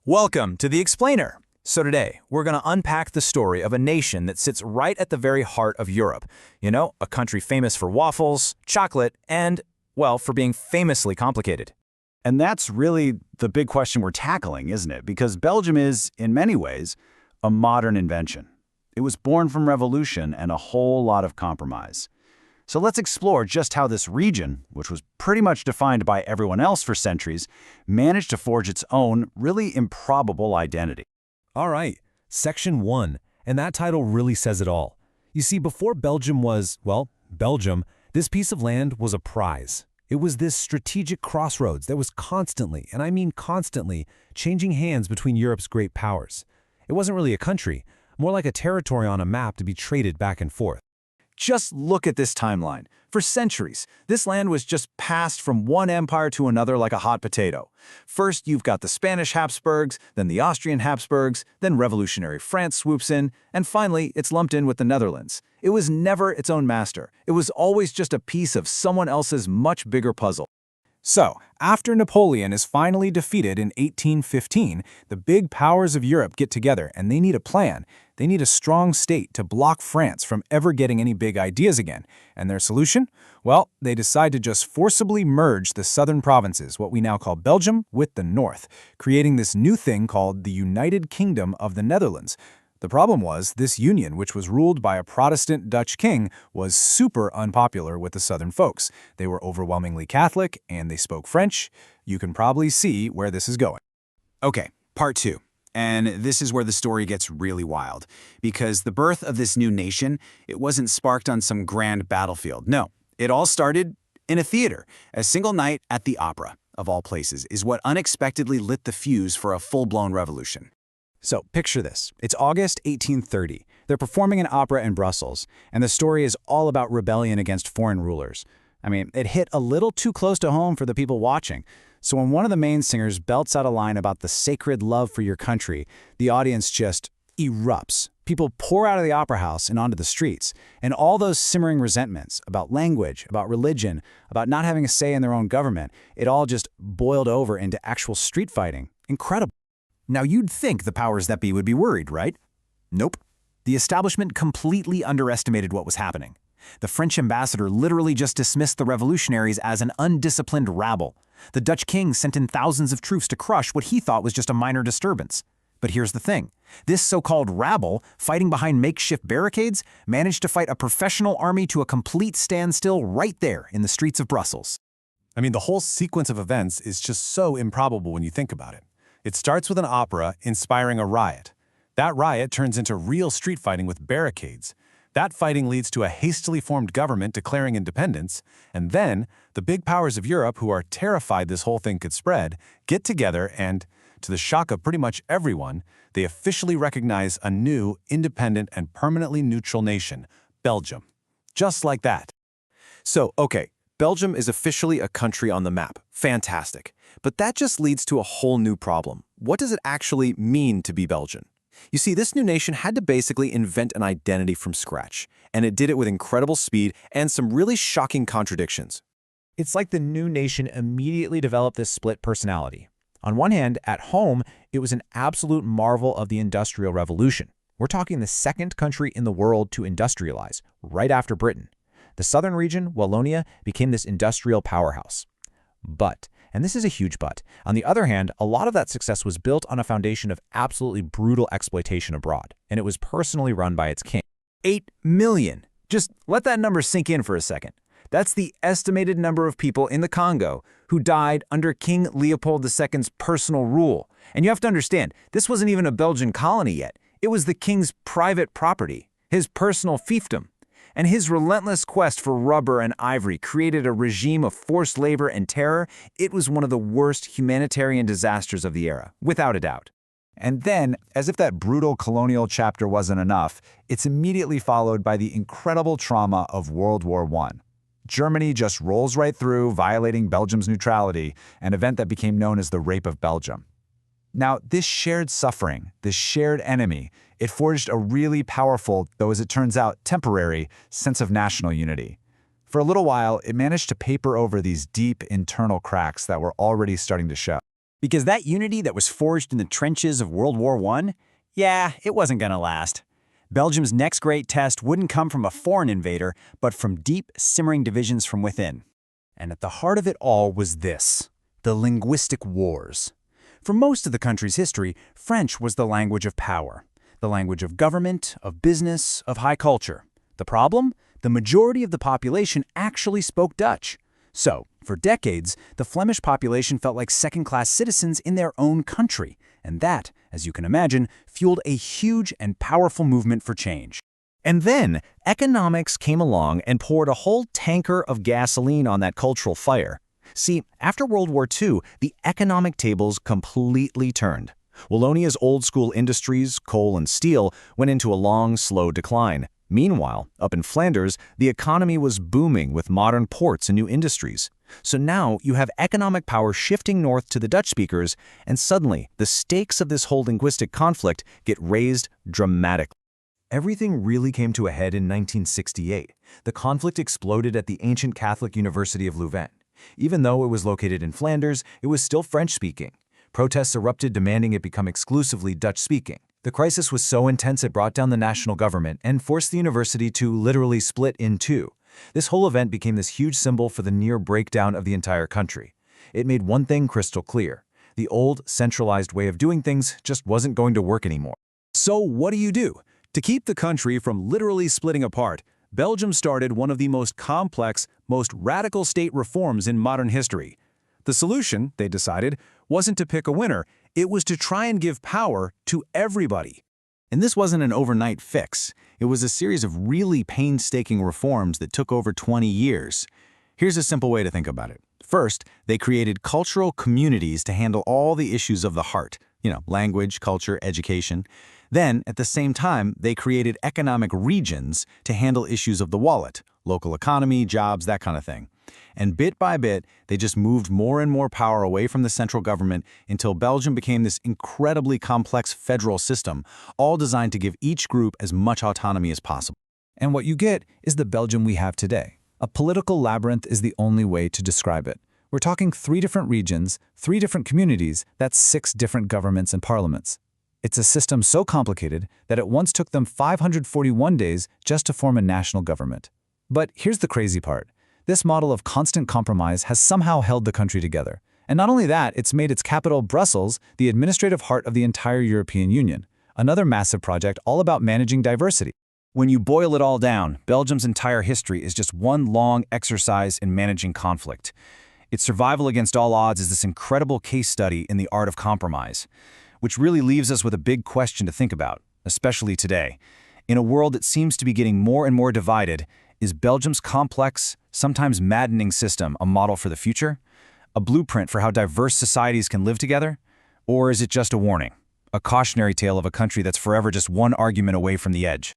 Welcome to The Explainer. So today, we're going to unpack the story of a nation that sits right at the very heart of Europe. You know, a country famous for waffles, chocolate, and, well, for being famously complicated. And that's really the big question we're tackling, isn't it? Because Belgium is, in many ways, a modern invention. It was born from revolution and a whole lot of compromise. So let's explore just how this region, which was pretty much defined by everyone else for centuries, managed to forge its own really improbable identity. All right, Section 1, and that title really says it all. You see, before Belgium was, well, Belgium, this piece of land was a prize. It was this strategic crossroads that was constantly, and I mean constantly, changing hands between Europe's great powers. It wasn't really a country, more like a territory on a map to be traded back and forth. Just look at this timeline. For centuries, this land was just passed from one empire to another like a hot potato. First, you've got the Spanish Habsburgs, then the Austrian Habsburgs, then revolutionary France swoops in, and finally, it's lumped in with the Netherlands. It was never its own master. It was always just a piece of someone else's much bigger puzzle. So, after Napoleon is finally defeated in 1815, the big powers of Europe get together and they need a plan. They need a strong state to block France from ever getting any big ideas again. And their solution? Well, they decide to just forcibly merge the southern provinces, what we now call Belgium, with the north, creating this new thing called the United Kingdom of the Netherlands. The problem was, this union, which was ruled by a Protestant Dutch king, was super unpopular with the southern folks. They were overwhelmingly Catholic, and they spoke French. You can probably see where this is going. Okay, part 2. And this is where the story gets really wild. Because the birth of this new nation, it wasn't sparked on some grand battlefield. No, it all started in a theater. A single night at the opera, of all places, is what unexpectedly lit the fuse for a full-blown revolution. So, picture this. It's August 1830. They're performing an opera in Brussels, and the story is all about rebellion against foreign rulers. I mean, it hit a little too close to home for the people watching. So when one of the main singers belts out a line about the sacred love for your country, the audience just erupts. People pour out of the opera house and onto the streets, and all those simmering resentments about language, about religion, about not having a say in their own government, it all just boiled over into actual street fighting. Incredible. Now, you'd think the powers that be would be worried, right? Nope. The establishment completely underestimated what was happening. The French ambassador literally just dismissed the revolutionaries as an undisciplined rabble. The Dutch king sent in thousands of troops to crush what he thought was just a minor disturbance. But here's the thing. This so-called rabble, fighting behind makeshift barricades, managed to fight a professional army to a complete standstill right there in the streets of Brussels. I mean, the whole sequence of events is just so improbable when you think about it. It starts with an opera inspiring a riot. That riot turns into real street fighting with barricades. That fighting leads to a hastily formed government declaring independence, and then the big powers of Europe, who are terrified this whole thing could spread, get together and, to the shock of pretty much everyone, they officially recognize a new, independent, and permanently neutral nation, Belgium. Just like that. So, okay, Belgium is officially a country on the map. Fantastic. But that just leads to a whole new problem. What does it actually mean to be Belgian? You see, this new nation had to basically invent an identity from scratch, and it did it with incredible speed and some really shocking contradictions. It's like the new nation immediately developed this split personality. On one hand, at home, it was an absolute marvel of the Industrial Revolution. We're talking the second country in the world to industrialize, right after Britain. The southern region, Wallonia, became this industrial powerhouse. But, and this is a huge but, on the other hand, a lot of that success was built on a foundation of absolutely brutal exploitation abroad, and it was personally run by its king. 8 million. Just let that number sink in for a second. That's the estimated number of people in the Congo who died under King Leopold II's personal rule. And you have to understand, this wasn't even a Belgian colony yet. It was the king's private property, his personal fiefdom. And his relentless quest for rubber and ivory created a regime of forced labor and terror. It was one of the worst humanitarian disasters of the era, without a doubt. And then, as if that brutal colonial chapter wasn't enough, it's immediately followed by the incredible trauma of World War I. Germany just rolls right through, violating Belgium's neutrality, an event that became known as the Rape of Belgium. Now, this shared suffering, this shared enemy, it forged a really powerful, though as it turns out, temporary, sense of national unity. For a little while, it managed to paper over these deep internal cracks that were already starting to show. Because that unity that was forged in the trenches of World War I, yeah, it wasn't gonna last. Belgium's next great test wouldn't come from a foreign invader, but from deep, simmering divisions from within. And at the heart of it all was this: the linguistic wars. For most of the country's history, French was the language of power, the language of government, of business, of high culture. The problem? The majority of the population actually spoke Dutch. So, for decades, the Flemish population felt like second-class citizens in their own country, and that, as you can imagine, fueled a huge and powerful movement for change. And then, economics came along and poured a whole tanker of gasoline on that cultural fire. See, after World War II, the economic tables completely turned. Wallonia's old-school industries, coal and steel, went into a long, slow decline. Meanwhile, up in Flanders, the economy was booming with modern ports and new industries. So now you have economic power shifting north to the Dutch speakers, and suddenly the stakes of this whole linguistic conflict get raised dramatically. Everything really came to a head in 1968. The conflict exploded at the ancient Catholic University of Leuven. Even though it was located in Flanders, it was still French-speaking. Protests erupted demanding it become exclusively Dutch-speaking. The crisis was so intense it brought down the national government and forced the university to literally split in two. This whole event became this huge symbol for the near breakdown of the entire country. It made one thing crystal clear: the old, centralized way of doing things just wasn't going to work anymore. So what do you do? To keep the country from literally splitting apart, Belgium started one of the most complex, most radical state reforms in modern history. The solution, they decided, wasn't to pick a winner, it was to try and give power to everybody. And this wasn't an overnight fix. It was a series of really painstaking reforms that took over 20 years. Here's a simple way to think about it. First, they created cultural communities to handle all the issues of the heart, language, culture, education. Then, at the same time, they created economic regions to handle issues of the wallet, local economy, jobs, that kind of thing. And bit by bit, they just moved more and more power away from the central government until Belgium became this incredibly complex federal system, all designed to give each group as much autonomy as possible. And what you get is the Belgium we have today. A political labyrinth is the only way to describe it. We're talking 3 different regions, 3 different communities, that's 6 different governments and parliaments. It's a system so complicated that it once took them 541 days just to form a national government. But here's the crazy part. This model of constant compromise has somehow held the country together. And not only that, it's made its capital, Brussels, the administrative heart of the entire European Union. Another massive project all about managing diversity. When you boil it all down, Belgium's entire history is just one long exercise in managing conflict. Its survival against all odds is this incredible case study in the art of compromise, which really leaves us with a big question to think about, especially today. In a world that seems to be getting more and more divided, is Belgium's complex, sometimes maddening system a model for the future? A blueprint for how diverse societies can live together? Or is it just a warning? A cautionary tale of a country that's forever just one argument away from the edge?